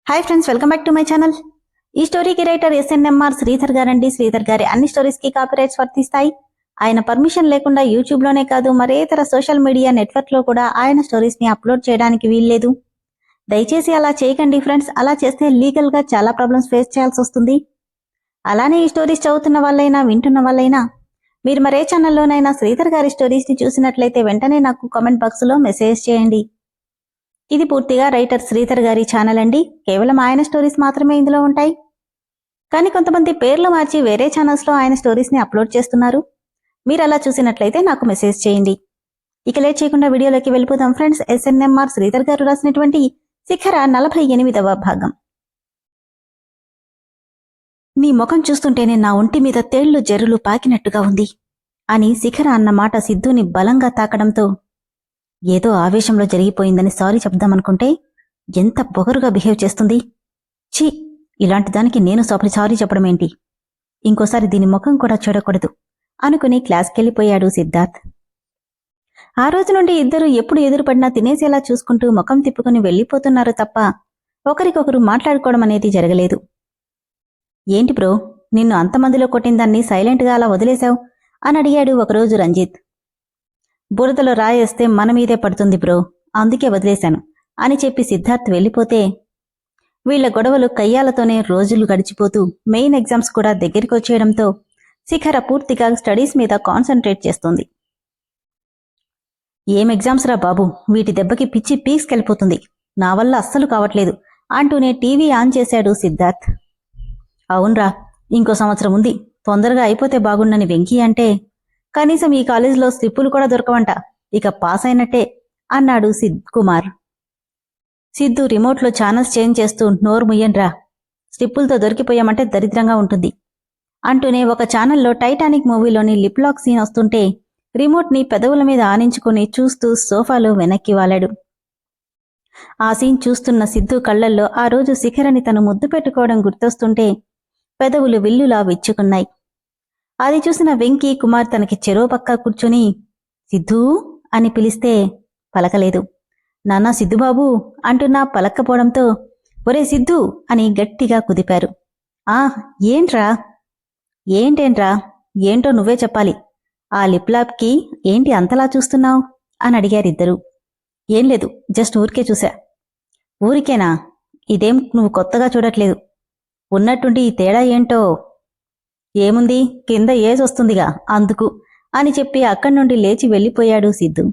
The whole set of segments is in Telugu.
Hi friends, welcome back to my channel. ఈ స్టోరీకి రైటర్ ఎస్ఎన్ఎంఆర్ శ్రీధర్ గారండి. శ్రీధర్ గారి అన్ని స్టోరీస్ కి కాపీరైట్స్ వర్తిస్తాయి. ఆయన పర్మిషన్ లేకుండా యూట్యూబ్ లోనే కాదు మరే ఇతర సోషల్ మీడియా నెట్వర్క్ లో కూడా ఆయన స్టోరీస్ ని అప్లోడ్ చేయడానికి వీల్లేదు. దయచేసి అలా చేయకండి ఫ్రెండ్స్. అలా చేస్తే లీగల్ గా చాలా ప్రాబ్లమ్స్ ఫేస్ చేయాల్సి వస్తుంది. అలానే ఈ స్టోరీస్ చదువుతున్న వాళ్ళైనా వింటున్న వాళ్ళైనా మీరు మరే ఛానల్లోనైనా శ్రీధర్ గారి స్టోరీస్ ని చూసినట్లయితే వెంటనే నాకు కామెంట్ బాక్స్ లో మెసేజ్ చేయండి. ఇది పూర్తిగా రైటర్ శ్రీధర్ గారి ఛానల్ అండి. కేవలం ఆయన స్టోరీస్ మాత్రమే ఇందులో ఉంటాయి. కానీ కొంతమంది పేర్లు మార్చి వేరే ఛానల్స్ లో ఆయన స్టోరీస్ ని అప్లోడ్ చేస్తున్నారు. మీరు అలా చూసినట్లయితే నాకు మెసేజ్ చేయండి. ఇక లేట్ చేయకుండా వీడియోలోకి వెళ్ళిపోదాం ఫ్రెండ్స్. ఎస్ఎన్ఎంఆర్ శ్రీధర్ గారు రాసినటువంటి శిఖర 48వ భాగం. నీ ముఖం చూస్తుంటేనే నా ఒంటి మీద తేళ్లు జెర్రులు పాకినట్టుగా ఉంది అని శిఖర అన్న మాట సిద్ధుని బలంగా తాకడంతో ఏదో ఆవేశంలో జరిగిపోయిందని సారీ చెప్దామనుకుంటే ఎంత పొగరుగా బిహేవ్ చేస్తుంది. ఛీ, ఇలాంటి దానికి నేను సారీ చెప్పడమేంటి? ఇంకోసారి దీని ముఖం కూడా చూడకూడదు అనుకుని క్లాస్కెళ్ళిపోయాడు సిద్ధార్థ్. ఆ రోజు నుండి ఇద్దరు ఎప్పుడు ఎదురుపడినా తినేసేలా చూసుకుంటూ ముఖం తిప్పుకుని వెళ్లిపోతున్నారు తప్ప ఒకరికొకరు మాట్లాడుకోవడం అనేది జరగలేదు. ఏంటి బ్రో, నిన్ను అంతమందిలో కొట్టిందాన్ని సైలెంట్గా అలా వదిలేశావు అని అడిగాడు ఒకరోజు రంజిత్. బురదలో రాయేస్తే మన మీదే పడుతుంది బ్రో, అందుకే వదిలేశాను అని చెప్పి సిద్ధార్థ్ వెళ్ళిపోతే వీళ్ల గొడవలు కయ్యాలతోనే రోజులు గడిచిపోతూ మెయిన్ ఎగ్జామ్స్ కూడా దగ్గరికి వచ్చేయడంతో శిఖర పూర్తిగా స్టడీస్ మీద కాన్సంట్రేట్ చేస్తుంది. ఏం ఎగ్జామ్స్ రా బాబు, వీటి దెబ్బకి పిచ్చి పీక్స్కెళ్ళిపోతుంది, నా వల్ల అస్సలు కావట్లేదు అంటూనే టీవీ ఆన్ చేశాడు సిద్ధార్థ్. అవునరా, ఇంకో సంవత్సరం ఉంది, తొందరగా అయిపోతే బాగుండని వెంకీ అంటే కనీసం ఈ కాలేజీలో స్లిప్పులు కూడా దొరకవంట, ఇక పాస్ అయినట్టే అన్నాడు కుమార్. సిద్ధు రిమోట్లో ఛానల్స్ చేంజ్ చేస్తూ నోరు ముయ్యండ్రా, స్లిప్పులతో దొరికిపోయామంటే దరిద్రంగా ఉంటుంది అంటూనే ఒక ఛానల్లో టైటానిక్ మూవీలోని లిప్లాక్ సీన్ వస్తుంటే రిమోట్ని పెదవుల మీద ఆనించుకుని చూస్తూ సోఫాలో వెనక్కి వాలాడు. ఆ సీన్ చూస్తున్న సిద్ధు కళ్లల్లో ఆ రోజు శిఖరని తను ముద్దు పెట్టుకోవడం గుర్తొస్తుంటే పెదవులు విల్లులా విచ్చుకున్నాయి. అది చూసిన వెంకీ కుమార్ తనకి చెరో పక్క కూర్చుని సిద్ధూ అని పిలిస్తే పలకలేదు. నాన్నా సిద్ధుబాబు అంటున్నా పలక్కపోవడంతో ఒరే సిద్ధు అని గట్టిగా కుదిపారు. ఏంట్రా? ఏంటేంట్రా, ఏంటో నువ్వే చెప్పాలి. ఆ లిప్లాప్కి ఏంటి అంతలా చూస్తున్నావు అని అడిగారిద్దరూ. ఏం లేదు, జస్ట్ ఊరికే చూశా. ఊరికేనా? ఇదేం నువ్వు కొత్తగా చూడట్లేదు, ఉన్నట్టుండి ఈ తేడా ఏంటో. ఏముంది, కింద ఏజ్ వస్తుందిగా అందుకు అని చెప్పి అక్కడి నుండి లేచి వెళ్ళిపోయాడు సిద్ధు.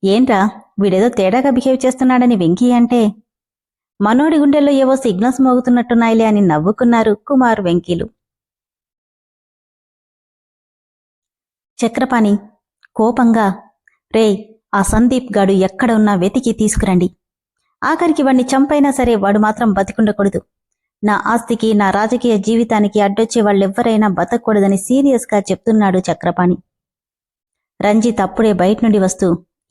ఏంట్రా, వీడేదో తేడాగా బిహేవ్ చేస్తున్నాడని వెంకీ అంటే మనోడి గుండెల్లో ఏవో సిగ్నల్స్ మోగుతున్నట్టున్నాయిలే అని నవ్వుకున్నారు కుమార్ వెంకీలు. చక్రపాణి కోపంగా, రేయ్, ఆ సందీప్ గాడు ఎక్కడ ఉన్నా వెతికి తీసుకురండి. ఆఖరికి వాణ్ణి చంపైనా సరే వాడు మాత్రం బతికుండకూడదు. నా ఆస్తికి నా రాజకీయ జీవితానికి అడ్డొచ్చే వాళ్ళెవ్వరైనా బతకూడదని సీరియస్గా చెప్తున్నాడు చక్రపాణి. రంజిత్ అప్పుడే బయట నుండి వస్తూ,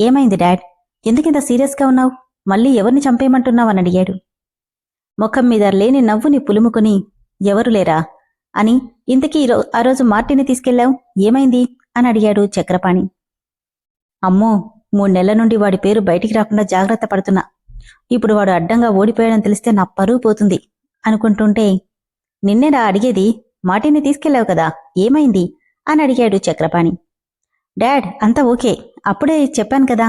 ఏమైంది డాడ్, ఎందుకింత సీరియస్గా ఉన్నావు? మళ్ళీ ఎవరిని చంపేయమంటున్నావని అడిగాడు. ముఖం మీద లేని నవ్వుని పులుముకుని, ఎవరు లేరా అని. ఇంతకీ ఆ రోజు మార్టిని తీసుకెళ్లావు, ఏమైంది అని అడిగాడు చక్రపాణి. అమ్మో, 3 నెలల నుండి వాడి పేరు బయటికి రాకుండా జాగ్రత్త పడుతున్నా. ఇప్పుడు వాడు అడ్డంగా ఓడిపోయాడని తెలిస్తే నా పరువు పోతుంది అనుకుంటుంటే, నిన్నేరా అడిగేది, మార్టిని తీసుకెళ్లావు కదా, ఏమైంది అని అడిగాడు చక్రపాణి. డాడ్ అంతా ఓకే, అప్పుడే చెప్పాను కదా.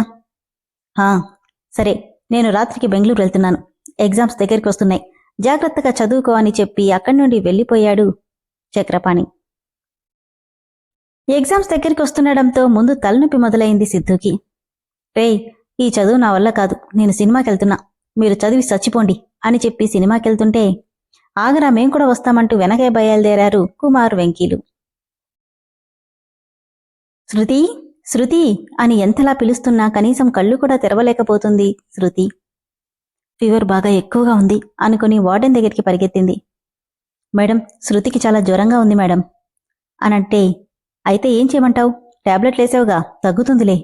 సరే, నేను రాత్రికి బెంగళూరు వెళ్తున్నాను, ఎగ్జామ్స్ దగ్గరికి వస్తున్నాయి, జాగ్రత్తగా చదువుకో అని చెప్పి అక్కడి నుండి వెళ్ళిపోయాడు చక్రపాణి. ఎగ్జామ్స్ దగ్గరికి వస్తుండడంతో ముందు తలనొప్పి మొదలైంది సిద్ధుకి. రేయ్, ఈ చదువు నా వల్ల కాదు, నేను సినిమాకెళ్తున్నా, మీరు చదివి చచ్చిపోండి అని చెప్పి సినిమాకెళ్తుంటే ఆగరా, మేం కూడా వస్తామంటూ వెనకే బయలుదేరారు కుమార్ వెంకీలు. శృతి శృతి అని ఎంతలా పిలుస్తున్నా కనీసం కళ్ళు కూడా తెరవలేకపోతుంది శృతి. ఫీవర్ బాగా ఎక్కువగా ఉంది అనుకుని వార్డెన్ దగ్గరికి పరిగెత్తింది. మేడం, శృతికి చాలా జ్వరంగా ఉంది మేడం అనంటే, అయితే ఏం చేయమంటావు, టాబ్లెట్లు వేసావుగా, తగ్గుతుందిలే.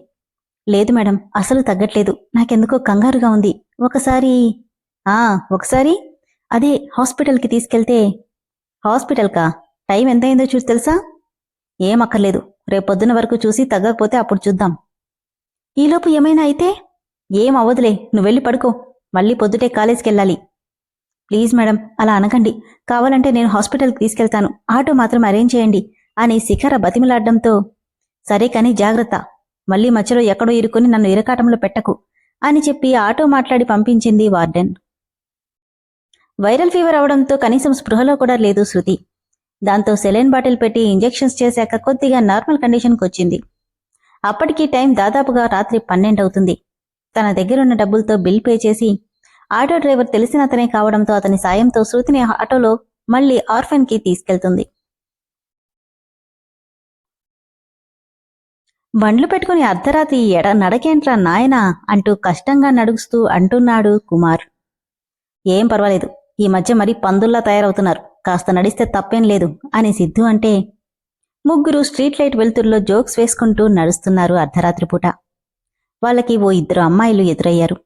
లేదు మేడం, అసలు తగ్గట్లేదు, నాకెందుకో కంగారుగా ఉంది. ఒకసారి అదే హాస్పిటల్కి తీసుకెళ్తే. హాస్పిటల్కా? టైం ఎంతైందో చూసి తెలుసా? ఏం అక్కర్లేదు, రేపొద్దున వరకు చూసి తగ్గకపోతే అప్పుడు చూద్దాం. ఈలోపు ఏమైనా అయితే? ఏం అవ్వదులే, నువ్వెళ్ళి పడుకో, మళ్ళీ పొద్దుటే కాలేజీకెళ్ళాలి. ప్లీజ్ మేడం అలా అనకండి, కావాలంటే నేను హాస్పిటల్కి తీసుకెళ్తాను, ఆటో మాత్రం అరేంజ్ చేయండి అని శిఖర బతిమిలాడ్డంతో సరే కానీ జాగ్రత్త, మళ్ళీ మధ్యలో ఎక్కడో ఇరుకుని నన్ను ఇరకాటంలో పెట్టకు అని చెప్పి ఆటో మాట్లాడి పంపించింది వార్డెన్. వైరల్ ఫీవర్ అవడంతో కనీసం స్పృహలో కూడా లేదు శృతి. దాంతో సెలైన్ బాటిల్ పెట్టి ఇంజెక్షన్స్ చేశాక కొద్దిగా నార్మల్ కండిషన్కి వచ్చింది. అప్పటికీ టైం దాదాపుగా రాత్రి 12 అవుతుంది. తన దగ్గరున్న డబ్బులతో బిల్ పే చేసి ఆటో డ్రైవర్ తెలిసిన అతనే కావడంతో అతని సాయంతో శృతిని ఆటోలో మళ్లీ ఆర్ఫెన్కి తీసుకెళ్తుంది. బండ్లు పెట్టుకుని అర్ధరాత్రి నడకేంట్రా నాయనా అంటూ కష్టంగా నడుస్తూ అంటున్నాడు కుమార్. ఏం పర్వాలేదు, ఈ మధ్య మరీ పందుల్లా తయారవుతున్నారు, కాస్త నడిస్తే తప్పేం లేదు అని సిద్ధు అంటే ముగ్గురు స్ట్రీట్ లైట్ వెలుతురులో జోక్స్ వేసుకుంటూ నడుస్తున్నారు అర్ధరాత్రి పూట. వాళ్ళకి ఓ 2 అమ్మాయిలు ఎదురయ్యారు.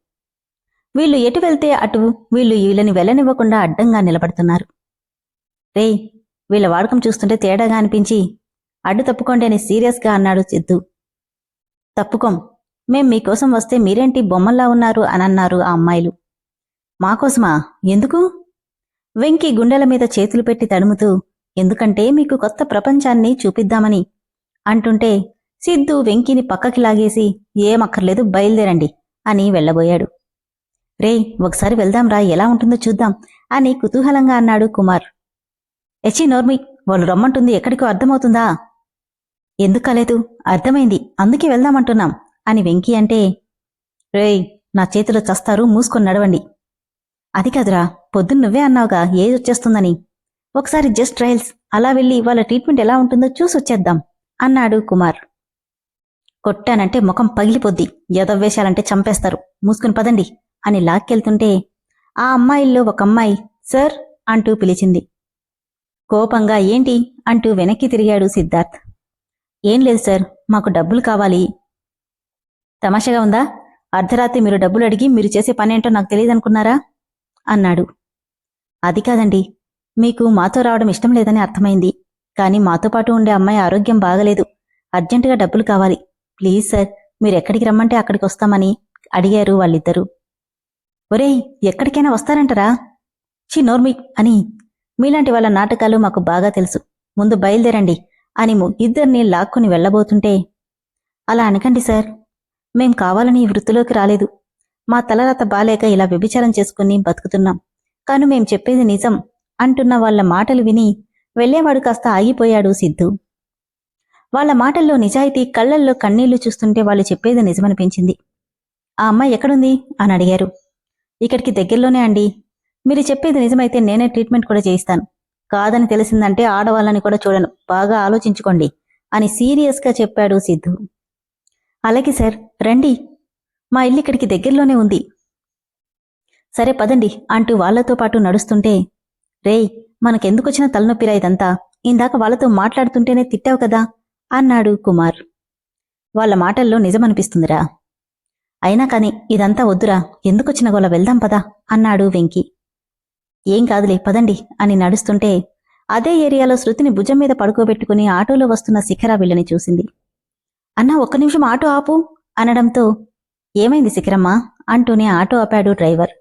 వీళ్ళు ఎటు వెళ్తే అటు వీళ్ళని వెళ్ళనివ్వకుండా అడ్డంగా నిలబడుతున్నారు. రేయ్, వీళ్ళ వాడకం చూస్తుంటే తేడాగా అనిపించి అడ్డు తప్పుకోండి అని సీరియస్గా అన్నాడు సిద్ధు. తప్పుకోం, మేం మీకోసం వస్తే మీరేంటి బొమ్మల్లా ఉన్నారు అనన్నారు ఆ అమ్మాయిలు. మాకోసమా? ఎందుకు? వెంకీ గుండెల మీద చేతులు పెట్టి తడుముతూ ఎందుకంటే మీకు కొత్త ప్రపంచాన్ని చూపిద్దామని అంటుంటే సిద్ధు వెంకీని పక్కకి లాగేసి ఏమక్కర్లేదు బయలుదేరండి అని వెళ్లబోయాడు. రేయ్, ఒకసారి వెళ్దాంరా, ఎలా ఉంటుందో చూద్దాం అని కుతూహలంగా అన్నాడు కుమార్. ఎచ్చి నోర్మి, వాళ్ళు రమ్మంటుంది ఎక్కడికో అర్థమవుతుందా? ఎందుకు కాలేదు, అర్థమైంది, అందుకే వెళ్దామంటున్నాం అని వెంకీ అంటే రేయ్, నా చేతిలో చస్తారు, మూసుకొని నడవండి. అది కాదురా, పొద్దున్న నువ్వే అన్నావుగా ఏజ్ వచ్చేస్తుందని, ఒకసారి జస్ట్ ట్రయల్స్, అలా వెళ్ళి వాళ్ళ ట్రీట్మెంట్ ఎలా ఉంటుందో చూసొచ్చేద్దాం అన్నాడు కుమార్. కొట్టానంటే ముఖం పగిలిపోద్ది, ఎదవ్వేషాలంటే చంపేస్తారు, మూసుకుని పదండి అని లాక్కెళ్తుంటే ఆ అమ్మాయిల్లో ఒక అమ్మాయి సార్ అంటూ పిలిచింది. కోపంగా ఏంటి అంటూ వెనక్కి తిరిగాడు సిద్ధార్థ్. ఏం లేదు సార్, మాకు డబ్బులు కావాలి. తమాషగా ఉందా? అర్ధరాత్రి మీరు డబ్బులు అడిగి మీరు చేసే పనేంటో నాకు తెలియదనుకున్నారా అన్నాడు. అది కాదండి, మీకు మాతో రావడం ఇష్టం లేదని అర్థమైంది, కానీ మాతో పాటు ఉండే అమ్మాయి ఆరోగ్యం బాగలేదు, అర్జెంటుగా డబ్బులు కావాలి, ప్లీజ్ సార్, మీరెక్కడికి రమ్మంటే అక్కడికి వస్తామని అడిగారు వాళ్ళిద్దరూ. ఒరేయ్, ఎక్కడికైనా వస్తారంటరా? నోర్మి అని, మీలాంటి వాళ్ళ నాటకాలు మాకు బాగా తెలుసు, ముందు బయలుదేరండి అని ఇద్దరిని లాక్కుని వెళ్లబోతుంటే అలా అనకండి సార్, మేం కావాలని ఈ వృత్తిలోకి రాలేదు, మా తలరాత బాలేక ఇలా వ్యభిచారం చేసుకుని బతుకుతున్నాం, కాను మేం చెప్పేది నిజం అంటున్న వాళ్ల మాటలు విని వెళ్లేవాడు కాస్త ఆగిపోయాడు సిద్ధు. వాళ్ల మాటల్లో నిజాయితీ, కళ్లల్లో కన్నీళ్లు చూస్తుంటే వాళ్ళు చెప్పేది నిజమనిపించింది. ఆ అమ్మాయి ఎక్కడుంది అని అడిగారు. ఇక్కడికి దగ్గరలోనే అండి, మీరు చెప్పేది నిజమైతే నేనే ట్రీట్మెంట్ కూడా చేయిస్తాను, కాదని తెలిసిందంటే ఆడవాళ్ళని కూడా చూడను, బాగా ఆలోచించుకోండి అని సీరియస్గా చెప్పాడు సిద్ధు. అలాగే సార్, రండి, మా ఇల్లు ఇక్కడికి దగ్గరలోనే ఉంది. సరే పదండి అంటూ వాళ్లతో పాటు నడుస్తుంటే రేయ్, మనకెందుకొచ్చిన తలనొప్పిరా ఇదంతా, ఇందాక వాళ్లతో మాట్లాడుతుంటేనే తిట్టావు కదా అన్నాడు కుమార్. వాళ్ల మాటల్లో నిజమనిపిస్తుందిరా, అయినా కాని ఇదంతా వద్దురా, ఎందుకొచ్చిన గోల, వెళ్దాం పదా అన్నాడు వెంకీ. ఏం కాదులే పదండి అని నడుస్తుంటే అదే ఏరియాలో శృతిని భుజం మీద పడుకోబెట్టుకుని ఆటోలో వస్తున్న శిఖర వీళ్ళని చూసింది. అన్నా, ఒక్క నిమిషం ఆటో ఆపు అనడంతో ఏమైంది శిఖరమ్మా అంటూనే ఆటో ఆపాడు డ్రైవర్.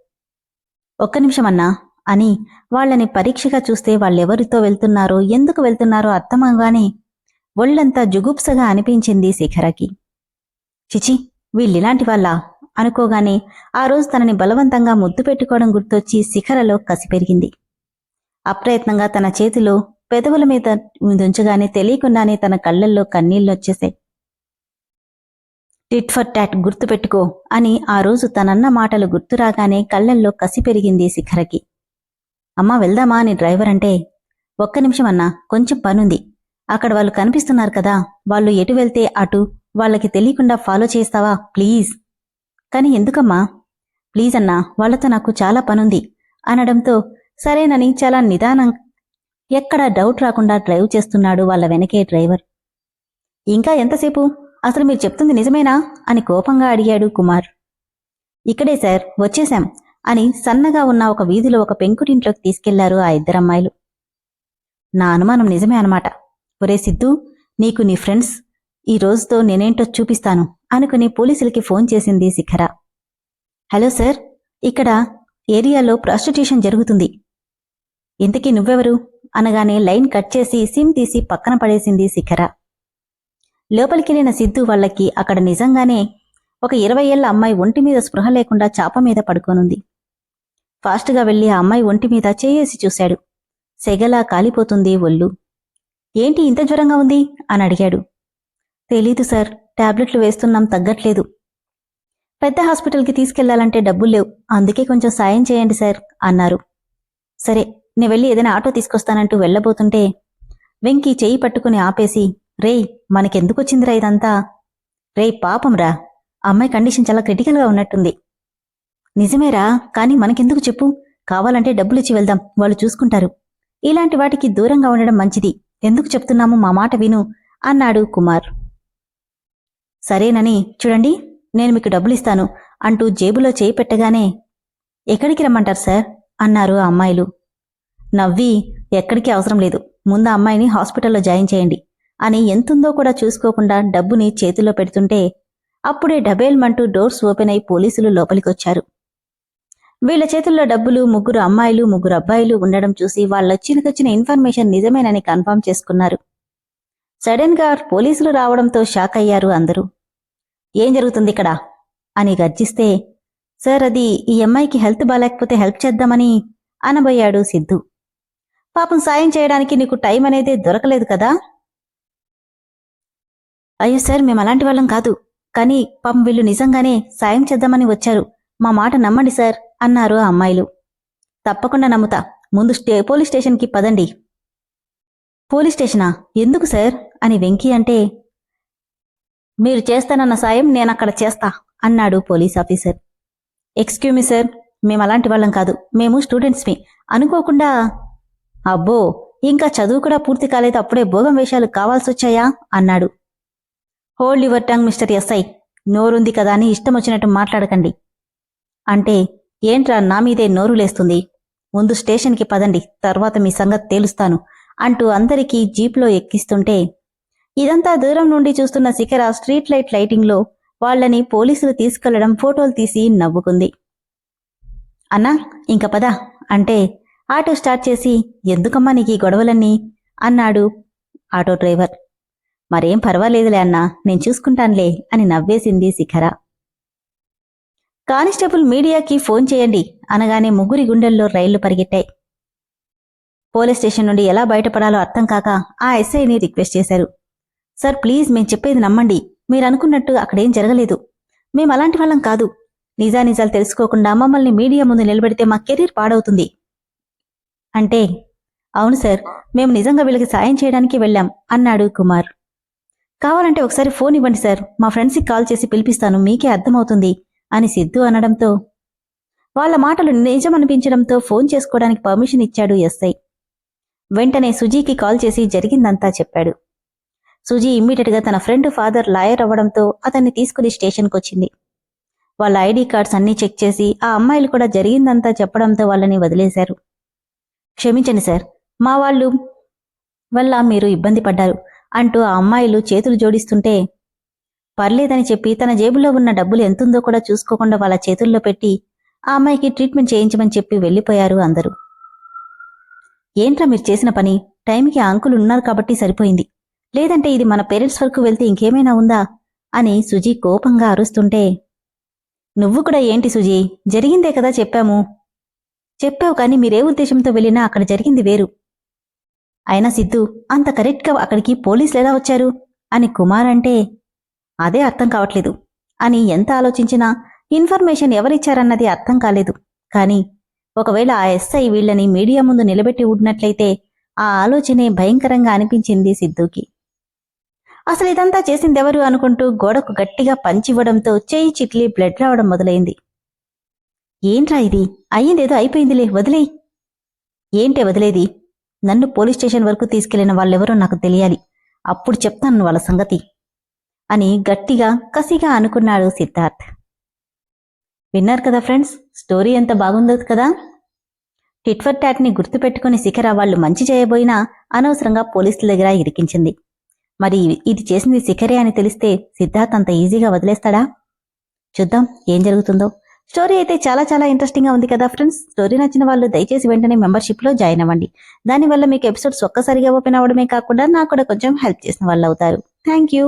ఒక్క నిమిషం అన్నా అని వాళ్లని పరీక్షగా చూస్తే వాళ్ళెవరితో వెళ్తున్నారో ఎందుకు వెళ్తున్నారో అర్థమవగానే ఒళ్లంతా జుగుప్సగా అనిపించింది శిఖరకి. చిచి, వీళ్ళిలాంటి వాళ్ళా అనుకోగానే ఆ రోజు తనని బలవంతంగా ముద్దు పెట్టుకోవడం గుర్తొచ్చి శిఖరలో కసి పెరిగింది. అప్రయత్నంగా తన చేతిలో పెదవుల మీద ఉంచగానే తెలియకుండానే తన కళ్లల్లో కన్నీళ్లొచ్చేశాయి. టిట్ ఫర్ టాట్ గుర్తుపెట్టుకో అని ఆ రోజు తనన్న మాటలు గుర్తురాగానే కళ్లల్లో కసి పెరిగింది శిఖరకి. అమ్మా వెళ్దామా అని డ్రైవర్ అంటే ఒక్క నిమిషం అన్నా, కొంచెం పనుంది, అక్కడ వాళ్ళు కనిపిస్తున్నారు కదా, వాళ్ళు ఎటు వెళ్తే అటు, వాళ్ళకి తెలియకుండా ఫాలో చేస్తావా ప్లీజ్. కాని ఎందుకమ్మా? ప్లీజ్ అన్నా, వాళ్లతో నాకు చాలా పనుంది అనడంతో సరేనని చాలా నిదానం, ఎక్కడా డౌట్ రాకుండా డ్రైవ్ చేస్తున్నాడు వాళ్ళ వెనకే డ్రైవర్. ఇంకా ఎంతసేపు, అసలు మీరు చెప్తుంది నిజమేనా అని కోపంగా అడిగాడు కుమార్. ఇక్కడే సార్, వచ్చేశాం అని సన్నగా ఉన్న ఒక వీధిలో ఒక పెంకుటింట్లోకి తీసుకెళ్లారు ఆ ఇద్దరమ్మాయిలు. నా అనుమానం నిజమే అనమాట. ఒరే సిద్ధు, నీకు నీ ఫ్రెండ్స్ ఈ రోజుతో నేనేంటో చూపిస్తాను అనుకుని పోలీసులకి ఫోన్ చేసింది శిఖర. హలో సార్, ఇక్కడ ఏరియాలో ప్రాస్టిట్యూషన్ జరుగుతుంది. ఇంతకీ నువ్వెవరు అనగానే లైన్ కట్ చేసి సిమ్ తీసి పక్కన పడేసింది శిఖర. లోపలికెళ్లిన సిద్ధు వాళ్ళకి అక్కడ నిజంగానే ఒక 20 ఏళ్ల అమ్మాయి ఒంటి మీద స్పృహ లేకుండా చాప మీద పడుకోనుంది. ఫాస్ట్గా వెళ్లి ఆ అమ్మాయి ఒంటి మీద చేయేసి చూశాడు. సెగలా కాలిపోతుంది ఒళ్ళు. ఏంటి ఇంత జ్వరంగా ఉంది అని అడిగాడు. తెలీదు సార్, టాబ్లెట్లు వేస్తున్నాం, తగ్గట్లేదు. పెద్ద హాస్పిటల్కి తీసుకెళ్లాలంటే డబ్బులు లేవు, అందుకే కొంచెం సాయం చేయండి సార్ అన్నారు. సరే, నే వెళ్ళి ఏదైనా ఆటో తీసుకొస్తానంటూ వెళ్లబోతుంటే వెంకీ చెయ్యి పట్టుకుని ఆపేసి, రేయ్ మనకెందుకొచ్చిందిరా ఇదంతా? రేయ్ పాపంరా, అమ్మాయి కండిషన్ చాలా క్రిటికల్గా ఉన్నట్టుంది. నిజమేరా, కానీ మనకెందుకు చెప్పు? కావాలంటే డబ్బులిచ్చి వెళ్దాం, వాళ్ళు చూసుకుంటారు. ఇలాంటి వాటికి దూరంగా ఉండడం మంచిది. ఎందుకు చెప్తున్నాము, మా మాట విను అన్నాడు కుమార్. సరేనని, చూడండి నేను మీకు డబ్బులిస్తాను అంటూ జేబులో చేయి పెట్టగానే, ఎక్కడికి రమ్మంటారు సార్ అన్నారు ఆ అమ్మాయిలు. నవ్వి, ఎక్కడికి అవసరం లేదు, ముందు అమ్మాయిని హాస్పిటల్లో జాయిన్ చేయండి అని ఎంతుందో కూడా చూసుకోకుండా డబ్బుని చేతిలో పెడుతుంటే అప్పుడే డబేల్మంటూ డోర్స్ ఓపెన్ అయి పోలీసులు లోపలికొచ్చారు. వీళ్ల చేతుల్లో డబ్బులు, 3 అమ్మాయిలు 3 అబ్బాయిలు ఉండడం చూసి వాళ్ళొచ్చినకొచ్చిన ఇన్ఫర్మేషన్ నిజమేనని కన్ఫర్మ్ చేసుకున్నారు. సడన్ గా పోలీసులు రావడంతో షాక్ అయ్యారు అందరూ. ఏం జరుగుతుంది ఇక్కడ అని గర్జిస్తే, సార్ అది ఈ అమ్మాయికి హెల్త్ బాలేకపోతే హెల్ప్ చేద్దామని అనబోయాడు సిద్ధు. పాపం సాయం చేయడానికి నీకు టైం అనేదే దొరకలేదు కదా? అయ్యో సార్, మేము అలాంటి వాళ్ళం కాదు, కానీ పాపం వీళ్ళు నిజంగానే సాయం చేద్దామని వచ్చారు, మా మాట నమ్మండి సార్ అన్నారు ఆ అమ్మాయిలు. తప్పకుండా నమ్ముతా, ముందు పోలీస్ స్టేషన్కి పదండి. పోలీస్ స్టేషనా? ఎందుకు సార్ అని వెంకీ అంటే, మీరు చేస్తానన్న సాయం నేనక్కడ చేస్తా అన్నాడు police officer. Excuse me sir, మేము అలాంటి వాళ్ళం కాదు, మేము స్టూడెంట్స్మి. అనుకోకుండా. అబ్బో, ఇంకా చదువు కూడా పూర్తి కాలేదు, అప్పుడే భోగం వేషాలు కావాల్సొచ్చాయా అన్నాడు. Hold your tongue mister SI, నోరుంది కదా అని ఇష్టం వచ్చినట్టు మాట్లాడకండి అంటే, ఏంట్రా నా మీదే నోరు లేస్తుంది, ముందు స్టేషన్కి పదండి, తర్వాత మీ సంగతి తేలుస్తాను అంటూ అందరికీ జీప్లో ఎక్కిస్తుంటే ఇదంతా దూరం నుండి చూస్తున్న శిఖర స్ట్రీట్ లైట్ లైటింగ్లో వాళ్లని పోలీసులు తీసుకెళ్లడం ఫోటోలు తీసి నవ్వుకుంది. అన్నా ఇంక పద అంటే ఆటో స్టార్ట్ చేసి, ఎందుకమ్మా నీకు ఈ గొడవలన్నీ అన్నాడు ఆటో డ్రైవర్. మరేం పర్వాలేదులే అన్నా, నేను చూసుకుంటానులే అని నవ్వేసింది శిఖర. కానిస్టేబుల్ మీడియాకి ఫోన్ చేయండి అనగానే 3 గుండెల్లో రైళ్లు పరిగెట్టాయి. పోలీస్ స్టేషన్ నుండి ఎలా బయటపడాలో అర్థం కాక ఆ ఎస్ఐని రిక్వెస్ట్ చేశారు. సార్ ప్లీజ్, మేం చెప్పేది నమ్మండి, మీరనుకున్నట్టు అక్కడేం జరగలేదు, మేం అలాంటి వాళ్ళం కాదు. నిజానిజాలు తెలుసుకోకుండా మమ్మల్ని మీడియా ముందు నిలబెడితే మా కెరీర్ పాడవుతుంది అంటే, అవును సార్, మేము నిజంగా వీళ్ళకి సాయం చేయడానికి వెళ్ళాం అన్నాడు కుమార్. కావాలంటే ఒకసారి ఫోన్ ఇవ్వండి సార్, మా ఫ్రెండ్స్కి కాల్ చేసి పిలిపిస్తాను, మీకే అర్థమవుతుంది అని సిద్ధు అనడంతో వాళ్ళ మాటలు నిజమనిపించడంతో ఫోన్ చేసుకోవడానికి పర్మిషన్ ఇచ్చాడు ఎస్ఐ. వెంటనే సుజీకి కాల్ చేసి జరిగిందంతా చెప్పాడు. సుజీ ఇమ్మీడియట్గా తన ఫ్రెండ్ ఫాదర్ లాయర్ అవ్వడంతో అతన్ని తీసుకుని స్టేషన్కొచ్చింది. వాళ్ళ ఐడి కార్డ్స్ అన్నీ చెక్ చేసి ఆ అమ్మాయిలు కూడా జరిగిందంతా చెప్పడంతో వాళ్ళని వదిలేశారు. క్షమించండి సార్, మా వాళ్ళు వల్ల మీరు ఇబ్బంది పడ్డారు అంటూ ఆ అమ్మాయిలు చేతులు జోడిస్తుంటే పర్లేదని చెప్పి తన జేబులో ఉన్న డబ్బులు ఎంతుందో కూడా చూసుకోకుండా వాళ్ళ చేతుల్లో పెట్టి ఆ అమ్మాయికి ట్రీట్మెంట్ చేయించమని చెప్పి వెళ్లిపోయారు అందరూ. ఏంట్రా మీరు చేసిన పని, టైంకి ఆ అంకులు ఉన్నారు కాబట్టి సరిపోయింది, లేదంటే ఇది మన పేరెంట్స్ వరకు వెళ్తే ఇంకేమైనా ఉందా అని సుజీ కోపంగా అరుస్తుంటే, నువ్వు కూడా ఏంటి సుజీ, జరిగిందే కదా చెప్పాము. చెప్పావు కానీ మీరే ఉద్దేశంతో వెళ్ళినా అక్కడ జరిగింది వేరు. అయినా సిద్ధు, అంత కరెక్ట్గా అక్కడికి పోలీసులు ఎలా వచ్చారు అని కుమార్ అంటే, అదే అర్థం కావట్లేదు అని ఎంత ఆలోచించినా ఇన్ఫర్మేషన్ ఎవరిచ్చారన్నది అర్థం కాలేదు. కానీ ఒకవేళ ఆ ఎస్ఐ వీళ్లని మీడియా ముందు నిలబెట్టి ఉన్నట్లయితే ఆ ఆలోచనే భయంకరంగా అనిపించింది సిద్ధుకి. అసలు ఇదంతా చేసిందెవరు అనుకుంటూ గోడకు గట్టిగా పంచివ్వడంతో చేయి చిట్లి బ్లడ్ రావడం మొదలైంది. ఏంట్రా ఇది, అయ్యిందేదో అయిపోయిందిలే, వదిలేయ్. ఏంటే వదిలేది, నన్ను పోలీస్ స్టేషన్ వరకు తీసుకెళ్లిన వాళ్ళెవరో నాకు తెలియాలి, అప్పుడు చెప్తాను వాళ్ళ సంగతి అని గట్టిగా కసిగా అనుకున్నాడు సిద్ధార్థ్. విన్నారు కదా ఫ్రెండ్స్, స్టోరీ ఎంత బాగుందో కదా. టిట్ ఫర్ టాట్ని గుర్తుపెట్టుకుని శిఖర వాళ్ళు మంచి చేయబోయినా అనవసరంగా పోలీసుల దగ్గర ఇరికించింది. మరి ఇది చేసింది శిఖరే అని తెలిస్తే సిద్ధార్థ్ అంత ఈజీగా వదిలేస్తాడా? చూద్దాం ఏం జరుగుతుందో. స్టోరీ అయితే చాలా చాలా ఇంట్రెస్టింగ్ గా ఉంది కదా ఫ్రెండ్స్. స్టోరీ నచ్చిన వాళ్ళు దయచేసి వెంటనే మెంబర్షిప్ లో జాయిన్ అవ్వండి. దానివల్ల మీకు ఎపిసోడ్స్ ఒక్కసారిగా ఓపెన్ అవ్వడమే కాకుండా నాకు కూడా కొంచెం హెల్ప్ చేసిన వాళ్ళు అవుతారు. Thank you.